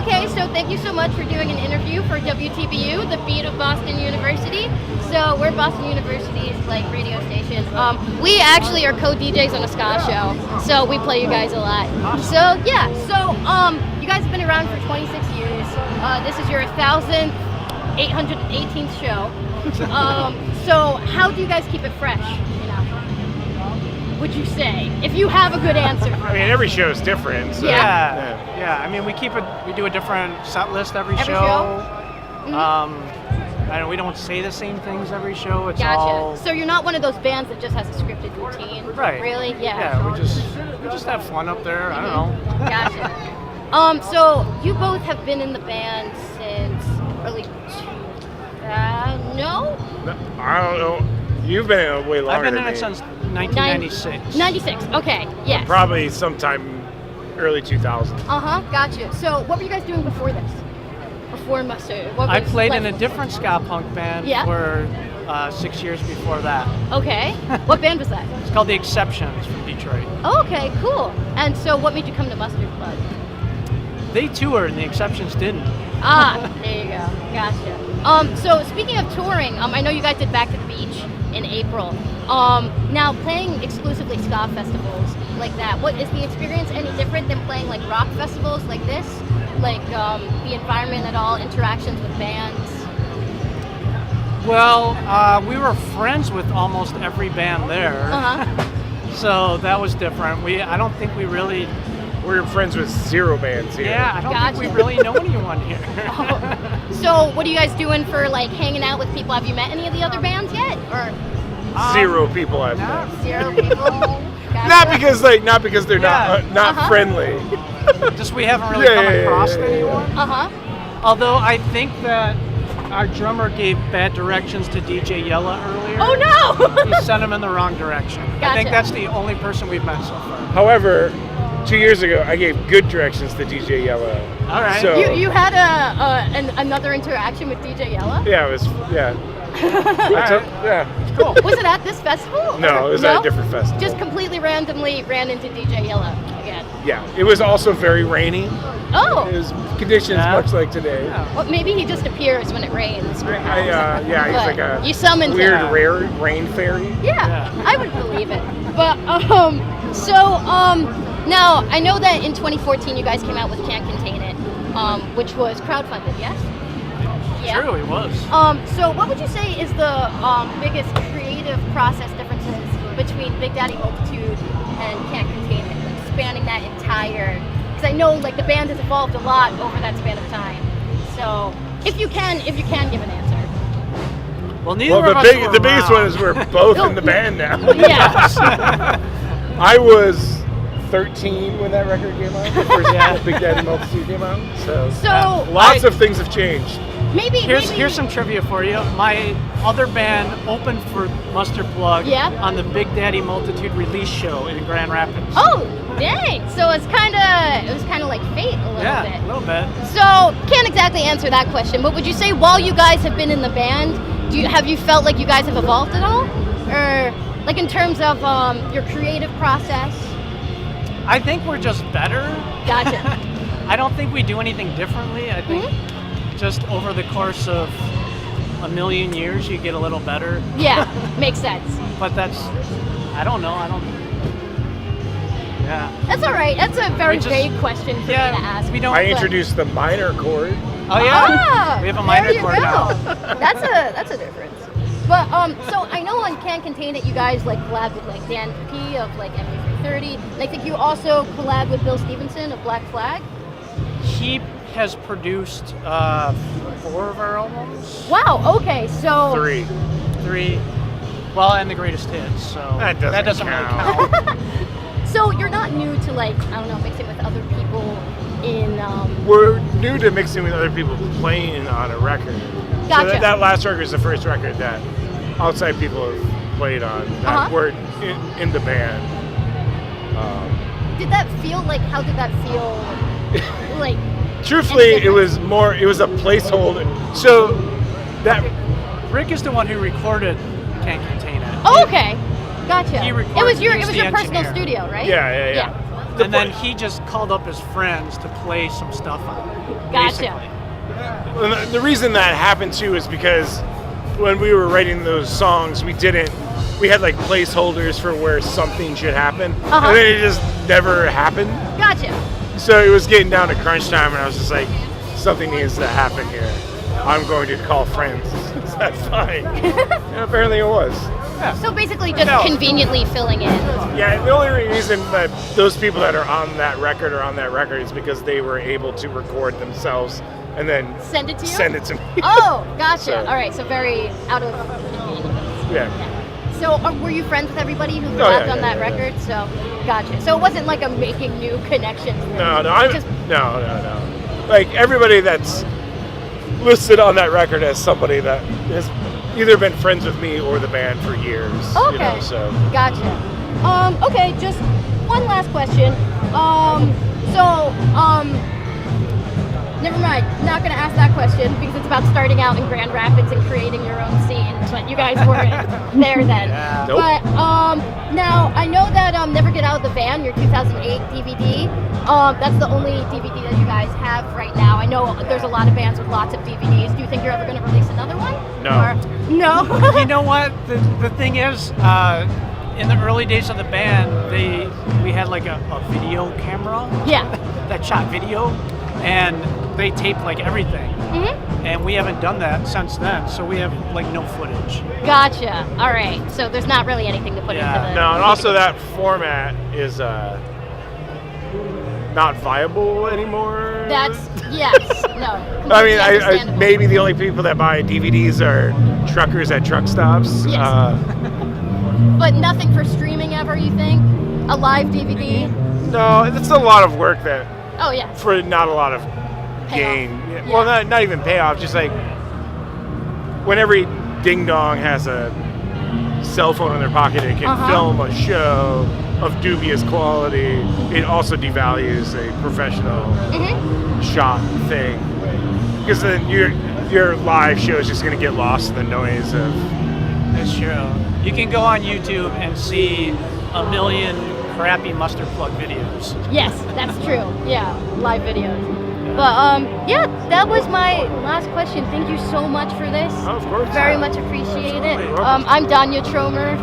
Okay, so thank you so much for doing an interview for WTBU, the beat of Boston University. So we're Boston University's radio station. We actually are co-DJs on a ska show, so we play you guys a lot. So yeah, you guys have been around for 26 years. This is your 1,818th show. So how do you guys keep it fresh? Would you say, if you have a good answer? I mean, every show is different. So. Yeah. I mean, we do a different set list every show. Mm-hmm. We don't say the same things every show. It's all. So you're not one of those bands that just has a scripted routine, right? Really? Yeah. We just have fun up there. Mm-hmm. I don't know. Gotcha. So you both have been in the band since early 2000. No? I don't know. You've been in it way longer. I've been than in it since 1996. 96. Okay. Yes. Probably sometime early 2000. Gotcha. So what were you guys doing before this? Before Mustard? I played in a different ska punk band for 6 years before that. Okay. What band was that? It's called The Exceptions from Detroit. Oh, okay, cool. And so what made you come to Mustard Club? They toured and The Exceptions didn't. There you go. Gotcha. So speaking of touring, I know you guys did Back to the Beach in April. Now playing exclusively ska festivals like that, what is the experience any different than playing like rock festivals like this? Like the environment at all, interactions with bands? Well, we were friends with almost every band there. So that was different. I don't think we really... We're friends with zero bands here. Yeah, I don't think we really know anyone here. So what are you guys doing for like hanging out with people? Have you met any of the other bands yet? Or zero people I've met. Zero people? Gotcha. Not because they're not friendly. Just we haven't really come across anyone. Although I think that our drummer gave bad directions to DJ Yella earlier. Oh no! He sent him in the wrong direction. I think that's the only person we've met so far. However, 2 years ago, I gave good directions to DJ Yella. All right. So, you had another interaction with DJ Yella? Yeah, it was Yeah. Cool. Was it at this festival? No, it was at a different festival. Just completely randomly ran into DJ Yella again. Yeah, it was also very rainy. Oh. It was conditions much like today. Yeah. Well, maybe he just appears when it rains. He's like a you summoned weird, him. rare rain fairy. Yeah, I would believe it. But now I know that in 2014 you guys came out with Can't Contain It, which was crowdfunded, yes? Yeah. True, it was. So what would you say is the biggest creative process differences between Big Daddy Multitude and Can't Contain It, like spanning that entire? Because I know like the band has evolved a lot over that span of time. So if you can give an answer. Well, the biggest one is we're both in the band now. Yeah. I was 13 when that record came out. The first Big Daddy Multitude came out. So lots of things have changed. Here's some trivia for you. My other band opened for Mustard Plug on the Big Daddy Multitude release show in Grand Rapids. Oh, dang! So it was kind of like fate a little bit. Yeah, a little bit. So can't exactly answer that question, but would you say while you guys have been in the band, have you felt like you guys have evolved at all, or like in terms of your creative process? I think we're just better. Gotcha. I don't think we do anything differently. I think just over the course of a million years, you get a little better. Yeah, makes sense. But I don't know. Yeah. That's all right. That's a very vague question for me to ask. I introduced the minor chord. Oh yeah, we have a minor chord now. That's a difference. But so I know on Can't Contain It, you guys like collabed with like Dan P of like MU330. And I think you also collabed with Bill Stevenson of Black Flag. He has produced 4 of our albums. Wow. Okay. So 3. Well, and the greatest hits. So that doesn't really count. So you're not new to like mixing with other people in. We're new to mixing with other people playing on a record. Gotcha. So that last record is the first record that outside people have played on. That were in the band. Did that feel like? How did that feel? Like. Truthfully, it was a placeholder. So that Rick is the one who recorded Can't Contain It. Oh, okay. Gotcha. He It was your the personal engineer. studio, right? Yeah. and then he just called up his friends to play some stuff on it. Gotcha. Basically. And the reason that happened too is because when we were writing those songs, we had like placeholders for where something should happen, and then it just never happened. Gotcha. So it was getting down to crunch time, and I was just like, something needs to happen here. I'm going to call friends. Is that fine? And apparently it was. Yeah. So basically just conveniently filling in. Yeah, the only reason that those people that are on that record is because they were able to record themselves and then Send it to you? Send it to me. Oh, gotcha. So- All right, so very out of convenience. Yeah. So were you friends with everybody who yeah, rapped on yeah, that yeah, record? So, gotcha. So it wasn't like a making new connections thing. No, Just- no. Like everybody that's listed on that record as somebody that has either been friends with me or the band for years. Okay. You know, so Gotcha. Okay, just one last question. Never mind. Not going to ask that question because it's about starting out in Grand Rapids and creating your own scene. But you guys weren't there then. Yeah. Nope. But now I know that Never Get Out of the Van, your 2008 DVD. That's the only DVD that you guys have right now. I know there's a lot of bands with lots of DVDs. Do you think you're ever going to release another one? No. Or, no. You know what? The thing is, in the early days of the band, we had like a video camera Yeah. that shot video, and they taped like everything. Mm-hmm. And we haven't done that since then, so we have like no footage. Gotcha. All right. So there's not really anything to put Yeah. into the. no, and also that format is not viable anymore. That's yes. No. I mean, completely I understandable. maybe the only people that buy DVDs are truckers at truck stops. Yes. But nothing for streaming ever. You think? A live DVD? No, it's a lot of work that Oh yeah. for not a lot of gain. Yeah. Well, not even payoff. Just like when every ding dong has a cell phone in their pocket and can film a show of dubious quality, it also devalues a professional shot thing. Because then your live show is just going to get lost in the noise of. That's true. You can go on YouTube and see a million crappy mustard plug videos. Yes, that's true. Yeah, live videos. But yeah, that was my last question. Thank you so much for this. Oh, of course. Very much appreciate it. You're welcome. I'm Danya Trommer.